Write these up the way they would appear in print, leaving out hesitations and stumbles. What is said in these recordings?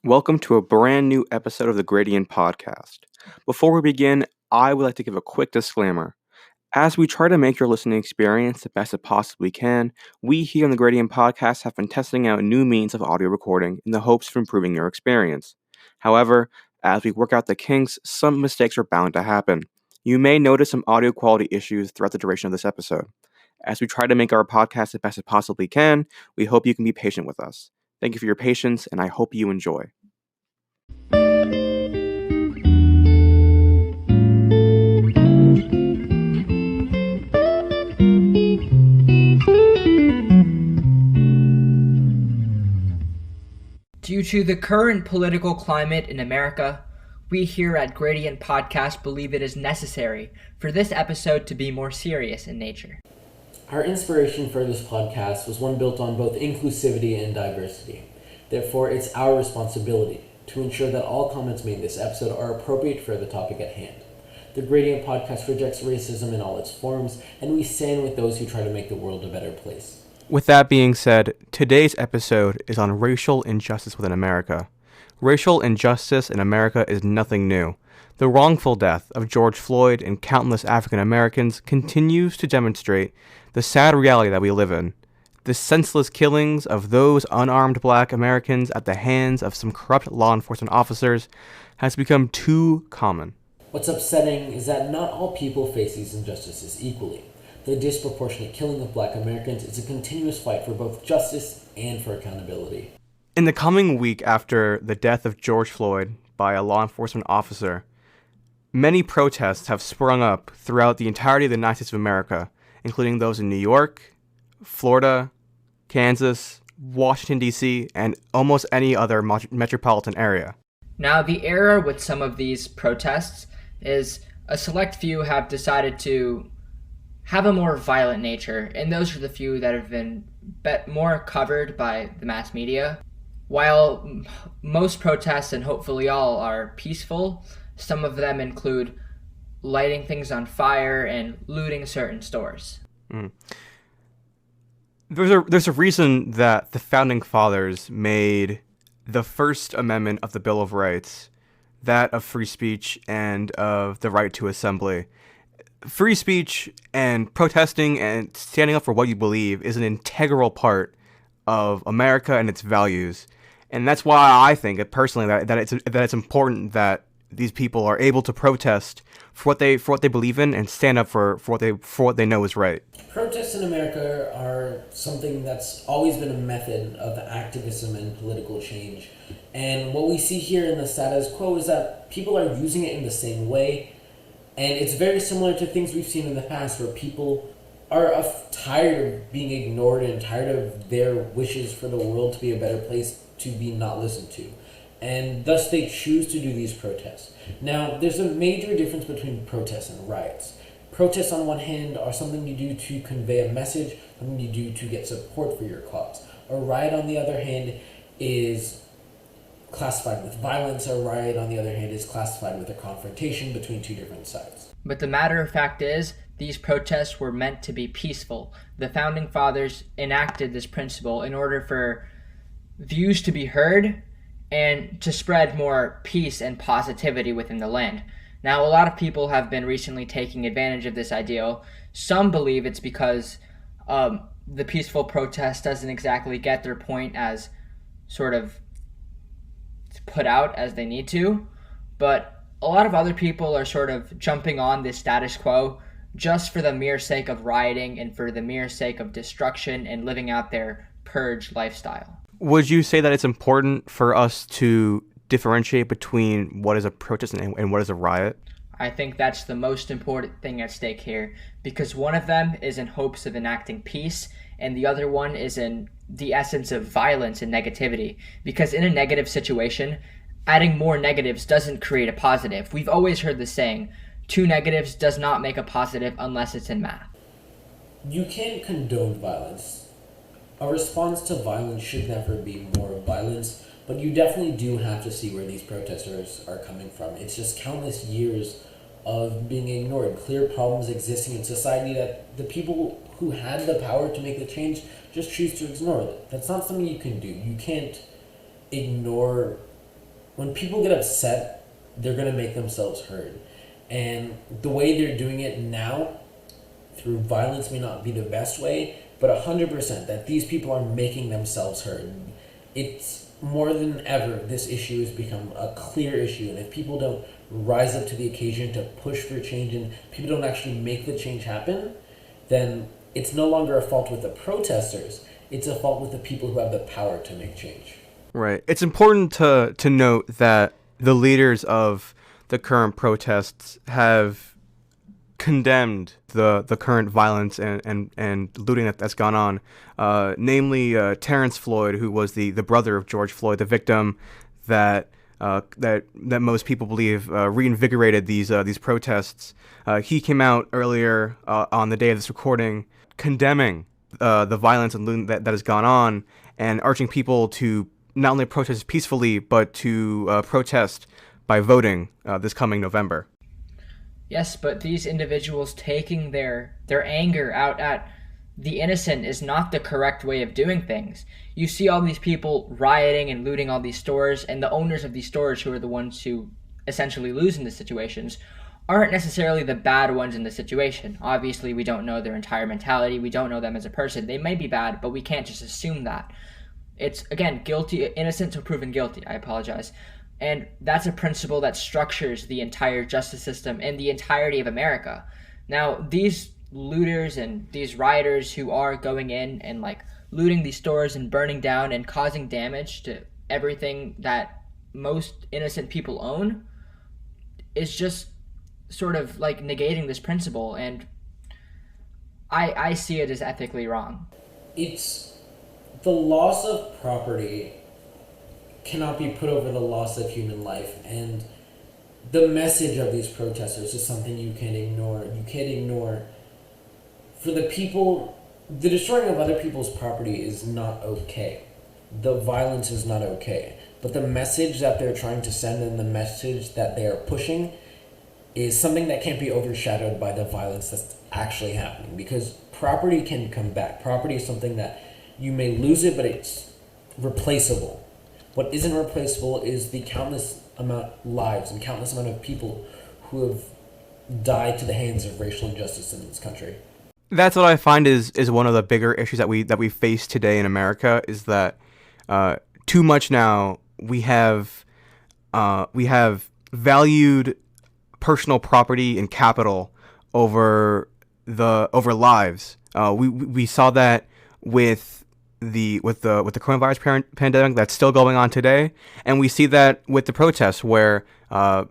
Welcome to a brand new episode of the Gradient Podcast. Before we begin, I would like to give a quick disclaimer. As we try to make your listening experience the best it possibly can, we here on the Gradient Podcast have been testing out new means of audio recording in the hopes of improving your experience. However, as we work out the kinks, some mistakes are bound to happen. You may notice some audio quality issues throughout the duration of this episode. As we try to make our podcast the best it possibly can, we hope you can be patient with us. Thank you for your patience, and I hope you enjoy. Due to the current political climate in America, we here at Gradient Podcast believe it is necessary for this episode to be more serious in nature. Our inspiration for this podcast was one built on both inclusivity and diversity. Therefore, it's our responsibility to ensure that all comments made in this episode are appropriate for the topic at hand. The Gradient Podcast rejects racism in all its forms, and we stand with those who try to make the world a better place. With that being said, today's episode is on racial injustice within America. Racial injustice in America is nothing new. The wrongful death of George Floyd and countless African Americans continues to demonstrate the sad reality that we live in. The senseless killings of those unarmed black Americans at the hands of some corrupt law enforcement officers has become too common. What's upsetting is that not all people face these injustices equally. The disproportionate killing of black Americans is a continuous fight for both justice and for accountability. In the coming week after the death of George Floyd by a law enforcement officer, many protests have sprung up throughout the entirety of the United States of America, including those in New York, Florida, Kansas, Washington, D.C., and almost any other metropolitan area. Now, the error with some of these protests is a select few have decided to have a more violent nature, and those are the few that have been more covered by the mass media. While most protests, and hopefully all, are peaceful, some of them include lighting things on fire and looting certain stores. There's a reason that the Founding Fathers made the First Amendment of the Bill of Rights that of free speech and of the right to assembly. Free speech and protesting and standing up for what you believe is an integral part of America and its values. And that's why I think personally that it's important that these people are able to protest for what they believe in and stand up for what they know is right. Protests in America are something that's always been a method of activism and political change. And what we see here in the status quo is that people are using it in the same way. And it's very similar to things we've seen in the past where people are tired of being ignored and tired of their wishes for the world to be a better place to be not listened to. And thus they choose to do these protests. Now, there's a major difference between protests and riots. Protests on one hand are something you do to convey a message, something you do to get support for your cause. A riot, on the other hand, is classified with violence. A riot, on the other hand, is classified with a confrontation between two different sides. But the matter of fact is, these protests were meant to be peaceful. The Founding Fathers enacted this principle in order for views to be heard and to spread more peace and positivity within the land. Now, a lot of people have been recently taking advantage of this ideal. Some believe it's because the peaceful protest doesn't exactly get their point as sort of put out as they need to, but a lot of other people are sort of jumping on this status quo just for the mere sake of rioting and for the mere sake of destruction and living out their purge lifestyle. Would you say that it's important for us to differentiate between what is a protest and what is a riot? I think that's the most important thing at stake here, because one of them is in hopes of enacting peace, and the other one is in the essence of violence and negativity. Because in a negative situation, adding more negatives doesn't create a positive. We've always heard the saying, 2 negatives does not make a positive unless it's in math. You can't condone violence. A response to violence should never be more violence, but you definitely do have to see where these protesters are coming from. It's just countless years of being ignored, clear problems existing in society that the people who had the power to make the change just choose to ignore. That's not something you can do. You can't ignore when people get upset, they're going to make themselves heard. And the way they're doing it now, through violence, may not be the best way, but 100% that these people are making themselves heard. It's more than ever, this issue has become a clear issue. And if people don't rise up to the occasion to push for change and people don't actually make the change happen, then it's no longer a fault with the protesters. It's a fault with the people who have the power to make change. Right. It's important to note that the leaders of the current protests have condemned the current violence and looting that's gone on. Namely, Terrence Floyd, who was the brother of George Floyd, the victim that most people believe reinvigorated these protests. He came out earlier on the day of this recording, condemning the violence and looting that has gone on, and urging people to not only protest peacefully, but to protest by voting this coming November. Yes, but these individuals taking their anger out at the innocent is not the correct way of doing things. You see all these people rioting and looting all these stores, and the owners of these stores, who are the ones who essentially lose in the situations, aren't necessarily the bad ones in the situation. Obviously, we don't know their entire mentality. We don't know them as a person. They may be bad, but we can't just assume that. It's, again, innocent till proven guilty. I apologize. And that's a principle that structures the entire justice system and the entirety of America. Now, these looters and these rioters who are going in and like looting these stores and burning down and causing damage to everything that most innocent people own is just sort of like negating this principle, and I see it as ethically wrong. It's the loss of property cannot be put over the loss of human life, and the message of these protesters is something you can't ignore. You can't ignore. For the people, the destroying of other people's property is not okay. The violence is not okay. But the message that they're trying to send and the message that they are pushing is something that can't be overshadowed by the violence that's actually happening, because property can come back. Property is something that you may lose it, but it's replaceable. What isn't replaceable is the countless amount of lives and countless amount of people who have died to the hands of racial injustice in this country. That's what I find is one of the bigger issues that we face today in America, is that too much now we have valued personal property and capital over lives. We saw that with the coronavirus pandemic that's still going on today, and we see that with the protests, where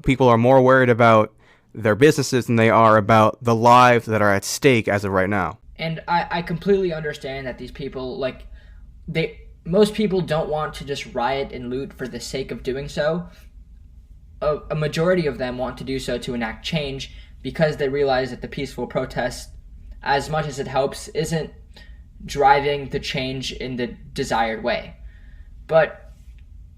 people are more worried about their businesses than they are about the lives that are at stake as of right now. And I completely understand that these people, most people don't want to just riot and loot for the sake of doing so. A majority of them want to do so to enact change, because they realize that the peaceful protest, as much as it helps, isn't driving the change in the desired way. But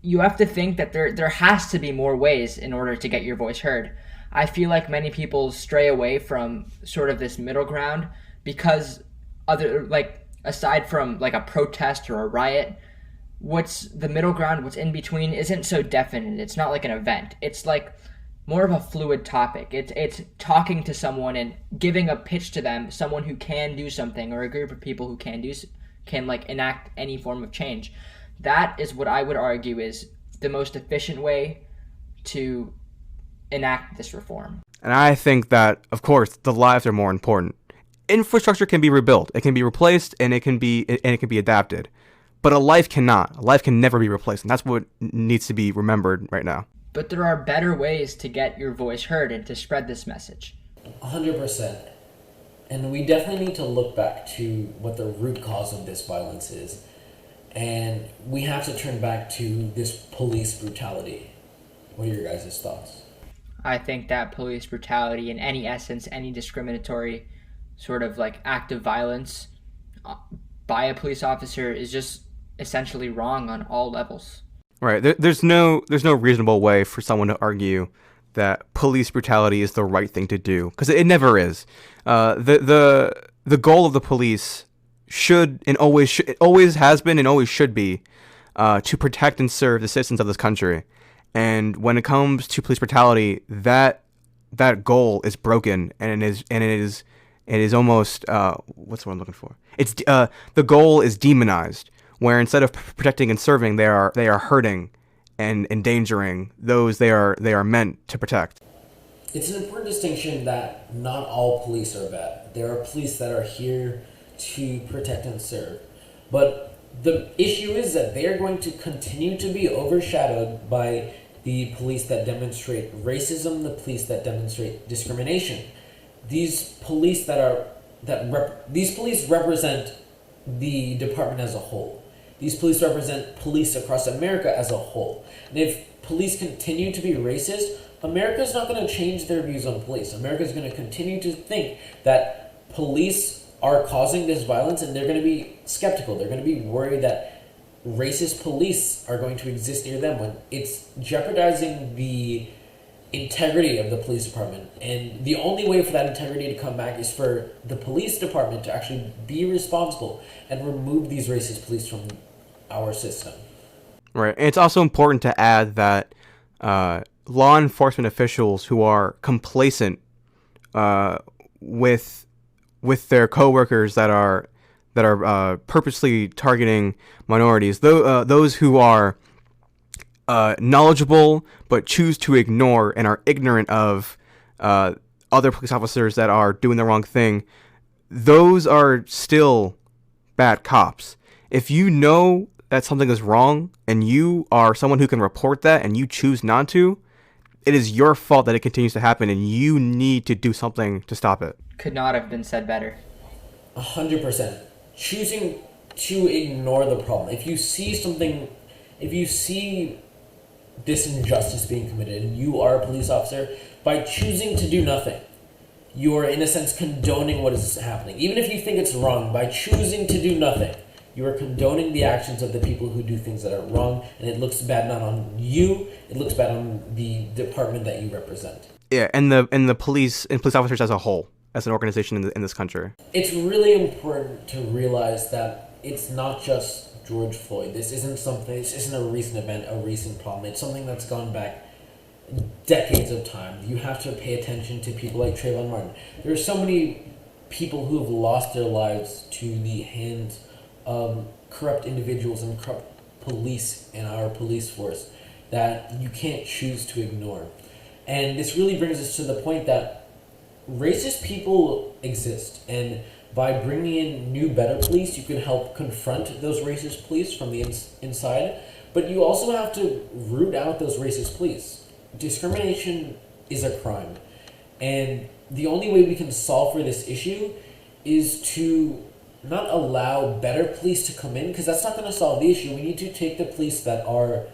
you have to think that there has to be more ways in order to get your voice heard. I feel like many people stray away from sort of this middle ground because aside from like a protest or a riot, what's the middle ground, what's in between, isn't so definite. It's not like an event. It's like more of a fluid topic. It's talking to someone and giving a pitch to them, someone who can do something, or a group of people who can enact any form of change. That is what I would argue is the most efficient way to enact this reform. And I think that, of course, the lives are more important. Infrastructure can be rebuilt, it can be replaced, and it can be adapted. But a life cannot. A life can never be replaced, and that's what needs to be remembered right now. But there are better ways to get your voice heard and to spread this message. 100%. And we definitely need to look back to what the root cause of this violence is. And we have to turn back to this police brutality. What are your guys' thoughts? I think that police brutality, in any essence, any discriminatory sort of like act of violence by a police officer is just essentially wrong on all levels. Right. There's no reasonable way for someone to argue that police brutality is the right thing to do, because it never is. The goal of the police always has been and always should be to protect and serve the citizens of this country. And when it comes to police brutality, that goal is broken, and it is almost what's the word I'm looking for? It's the goal is demonized, where instead of protecting and serving, they are hurting and endangering those they are meant to protect. It's an important distinction that not all police are bad. There are police that are here to protect and serve. But the issue is that they are going to continue to be overshadowed by the police that demonstrate racism, the police that demonstrate discrimination. These police these police represent the department as a whole. These police represent police across America as a whole. And if police continue to be racist, America's not going to change their views on police. America's going to continue to think that police are causing this violence, and they're going to be skeptical. They're going to be worried that racist police are going to exist near them when it's jeopardizing the integrity of the police department. And the only way for that integrity to come back is for the police department to actually be responsible and remove these racist police from our system. Right. And it's also important to add that law enforcement officials who are complacent with their coworkers that are purposely targeting minorities, those who are knowledgeable but choose to ignore and are ignorant of other police officers that are doing the wrong thing, those are still bad cops. If you know that something is wrong and you are someone who can report that and you choose not to, it is your fault that it continues to happen, and you need to do something to stop it. Could not have been said better. 100%. Choosing to ignore the problem. If you see this injustice being committed and you are a police officer, by choosing to do nothing, you are in a sense condoning what is happening. Even if you think it's wrong, by choosing to do nothing, you are condoning the actions of the people who do things that are wrong, and it looks bad not on you, it looks bad on the department that you represent. Yeah, and the police and police officers as a whole, as an organization in this country. It's really important to realize that it's not just George Floyd. This isn't a recent event, a recent problem. It's something that's gone back decades of time. You have to pay attention to people like Trayvon Martin. There are so many people who have lost their lives to the hands of corrupt individuals and corrupt police in our police force that you can't choose to ignore. And this really brings us to the point that racist people exist, and by bringing in new, better police, you can help confront those racist police from the inside, but you also have to root out those racist police. Discrimination is a crime, and the only way we can solve for this issue is to not allow better police to come in, because that's not going to solve the issue. We need to take the police that are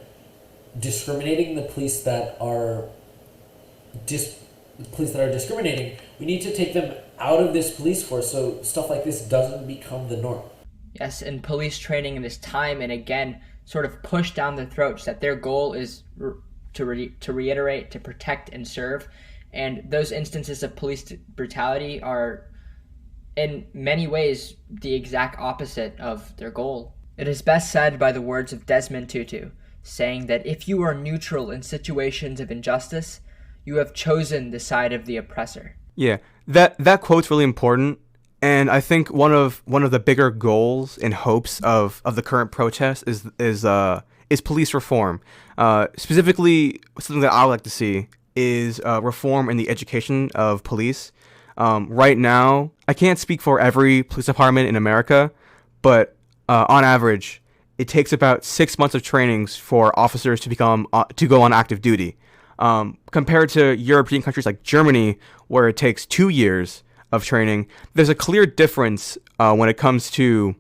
discriminating, the police that are discriminating, we need to take them out of this police force so stuff like this doesn't become the norm. Yes, and police training this time and again sort of push down their throats that their goal is to reiterate, to protect and serve. And those instances of police brutality are in many ways the exact opposite of their goal. It is best said by the words of Desmond Tutu, saying that if you are neutral in situations of injustice, you have chosen the side of the oppressor. Yeah, that quote's really important, and I think one of the bigger goals and hopes of the current protest is police reform. Specifically, something that I would like to see is reform in the education of police. Right now, I can't speak for every police department in America, but on average, it takes about 6 months of trainings for officers to go on active duty. Compared to European countries like Germany, where it takes 2 years of training, there's a clear difference when it comes to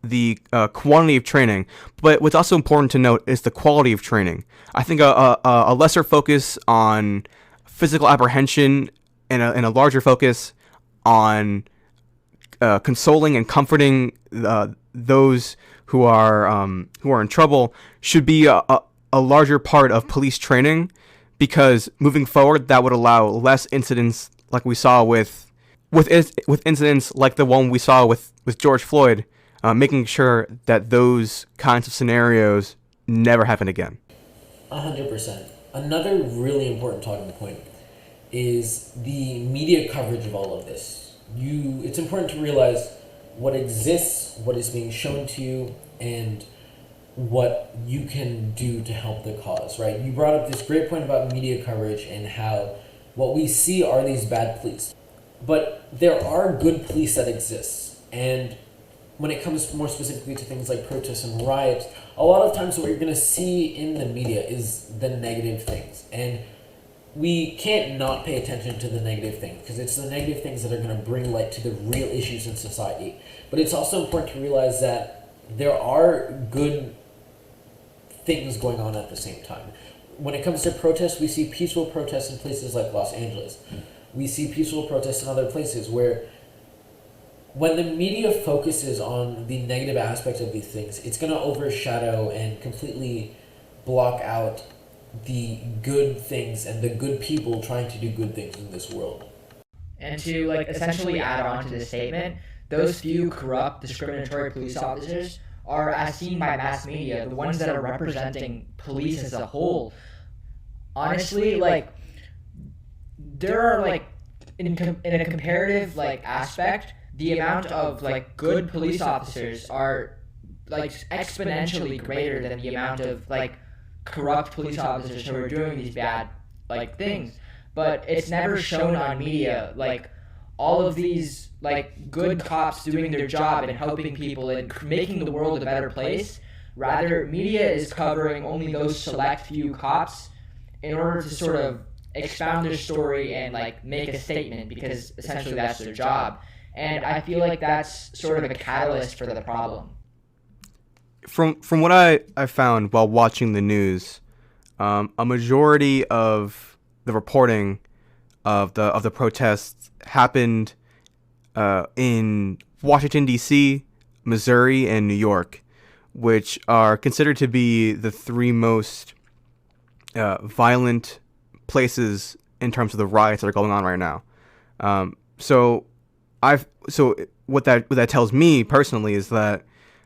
the quantity of training. But what's also important to note is the quality of training. I think a lesser focus on physical apprehension and a larger focus on consoling and comforting those who are in trouble should be a larger part of police training, because moving forward, that would allow less incidents like we saw with incidents like the one we saw with George Floyd, making sure that those kinds of scenarios never happen again. 100%. Another really important talking point is the media coverage of all of this. It's important to realize what exists, what is being shown to you, and what you can do to help the cause, right? You brought up this great point about media coverage and how what we see are these bad police. But there are good police that exist. And when it comes more specifically to things like protests and riots, a lot of times what you're going to see in the media is the negative things. And we can't not pay attention to the negative things, because it's the negative things that are going to bring light to the real issues in society. But it's also important to realize that there are good things going on at the same time. When it comes to protests, we see peaceful protests in places like Los Angeles. We see peaceful protests in other places where when the media focuses on the negative aspects of these things, it's going to overshadow and completely block out the good things and the good people trying to do good things in this world. And to essentially add on to this statement, those few corrupt, discriminatory police officers are, as seen by mass media, the ones that are representing police as a whole. Honestly, there are in a comparative aspect, the amount of good police officers are exponentially greater than the amount of corrupt police officers who are doing these bad things. But it's never shown on media all of these good cops doing their job and helping people and making the world a better place. Rather, media is covering only those select few cops in order to sort of expound their story and make a statement, because essentially that's their job. And I feel like that's sort of a catalyst for the problem. From what I found while watching the news, a majority of the reporting of the protests happened in Washington, D.C., Missouri, and New York, which are considered to be the three most violent places in terms of the riots that are going on right now. So what that tells me personally is that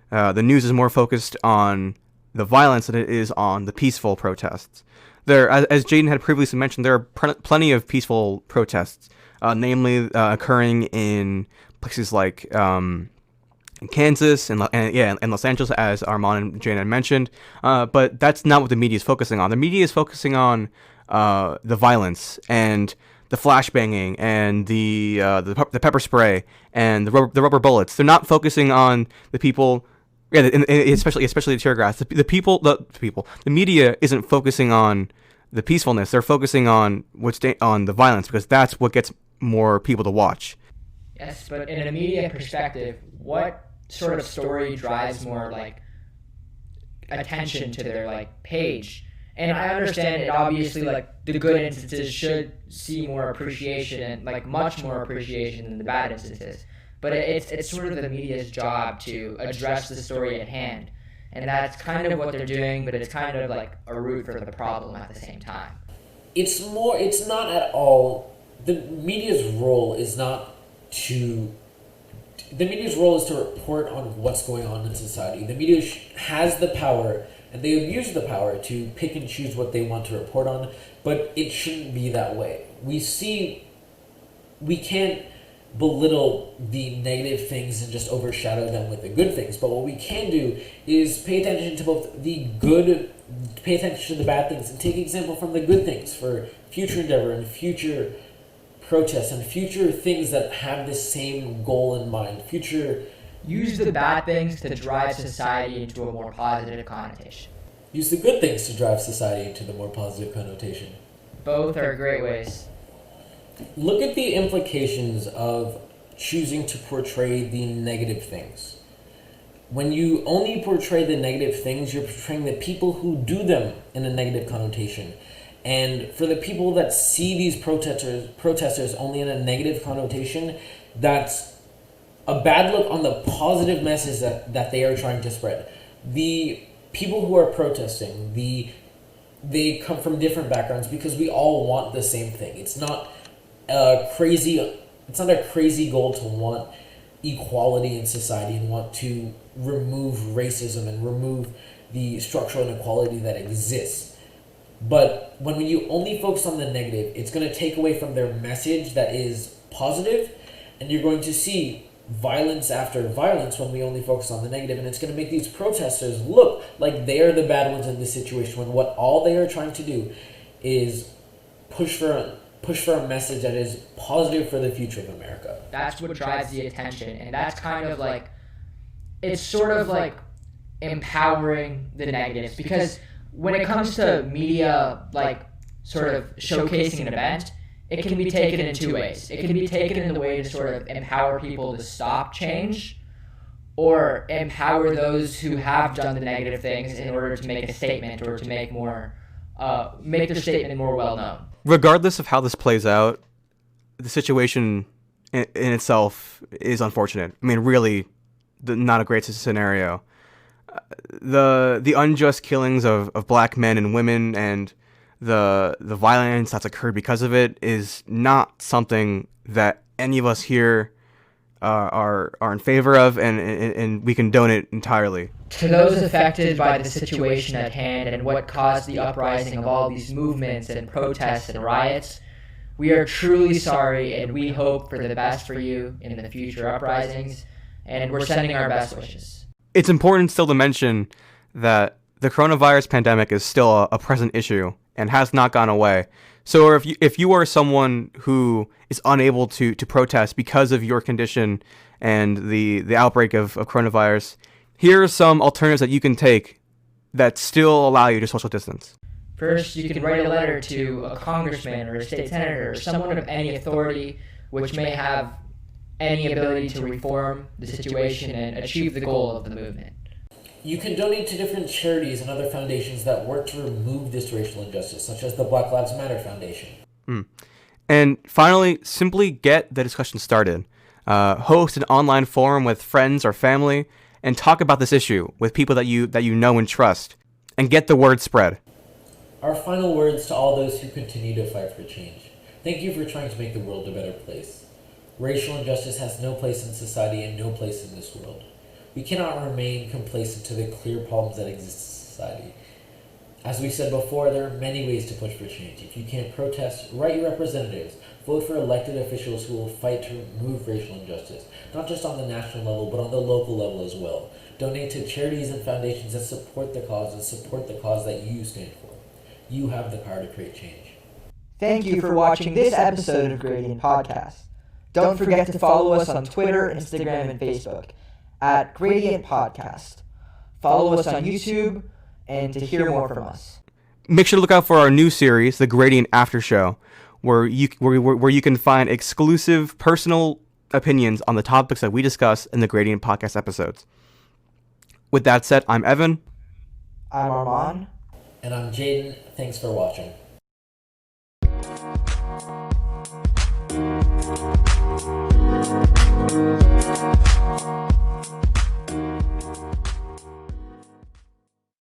the news is more focused on the violence than it is on the peaceful protests. There, as Jaden had previously mentioned, there are plenty of peaceful protests, namely occurring in places like Kansas and Los Angeles, as Armand and Jaden had mentioned. But that's not what the media is focusing on. The media is focusing on the violence and the flashbanging and the pepper spray and the rubber bullets. They're not focusing on the people. Yeah, especially the tear gas. The media isn't focusing on the peacefulness. They're focusing on on the violence, because that's what gets more people to watch. Yes, but in a media perspective, what sort of story drives more attention to their page? And I understand it, obviously, the good instances should see more appreciation and much more appreciation than the bad instances. But it's sort of the media's job to address the story at hand. And that's kind of what they're doing, but it's kind of a root for the problem at the same time. It's not at all, the media's role is to report on what's going on in society. The media has the power, and they abuse the power to pick and choose what they want to report on, but it shouldn't be that way. We can't belittle the negative things and just overshadow them with the good things, but what we can do is pay attention to both the good, pay attention to the bad things, and take example from the good things for future endeavor and future protests and future things that have the same goal in mind. Use the bad things to drive society into a more positive connotation. Use the good things to drive society into the more positive connotation. Both are great ways. Look at the implications of choosing to portray the negative things. When you only portray the negative things, you're portraying the people who do them in a negative connotation. And for the people that see these protesters only in a negative connotation, that's a bad look on the positive message that they are trying to spread. The people who are protesting, they come from different backgrounds, because we all want the same thing. It's not a crazy goal to want equality in society and want to remove racism and remove the structural inequality that exists. But when you only focus on the negative, it's going to take away from their message that is positive, and you're going to see violence after violence when we only focus on the negative, and it's going to make these protesters look like they are the bad ones in this situation when what all they are trying to do is push for a message that is positive for the future of America. That's what drives the attention, and that's kind of like, it's sort of like empowering the negatives, because when it comes to media, like sort of showcasing an event, it can be taken in two ways. It can be taken in the way to sort of empower people to stop change, or empower those who have done the negative things in order to make a statement, or to make their statement more well known. Regardless of how this plays out, the situation in itself is unfortunate. I mean, really, not a great scenario. The unjust killings of black men and women, and the violence that's occurred because of it, is not something that any of us here are in favor of, and we condone it entirely. To those affected by the situation at hand and what caused the uprising of all these movements and protests and riots, we are truly sorry, and we hope for the best for you in the future uprisings, and we're sending our best wishes. It's important still to mention that the coronavirus pandemic is still a present issue and has not gone away. So if you are someone who is unable to protest because of your condition and the outbreak of coronavirus, here are some alternatives that you can take that still allow you to social distance. First, you can write a letter to a congressman or a state senator or someone of any authority which may have any ability to reform the situation and achieve the goal of the movement. You can donate to different charities and other foundations that work to remove this racial injustice, such as the Black Lives Matter Foundation. And finally, simply get the discussion started. Host an online forum with friends or family, and talk about this issue with people that you know and trust, and get the word spread. Our final words to all those who continue to fight for change. Thank you for trying to make the world a better place. Racial injustice has no place in society and no place in this world. We cannot remain complacent to the clear problems that exist in society. As we said before, there are many ways to push for change. If you can't protest, write your representatives. Vote for elected officials who will fight to remove racial injustice, not just on the national level, but on the local level as well. Donate to charities and foundations that support the cause and support the cause that you stand for. You have the power to create change. Thank you for watching this episode of Gradient Podcast. Don't forget to follow us on Twitter, Instagram, and Facebook at Gradient Podcast. Follow us on YouTube and to hear more from us. Make sure to look out for our new series, The Gradient After Show, where you can find exclusive personal opinions on the topics that we discuss in the Gradient Podcast episodes. With that said, I'm Evan. I'm Armand. And I'm Jaden. Thanks for watching.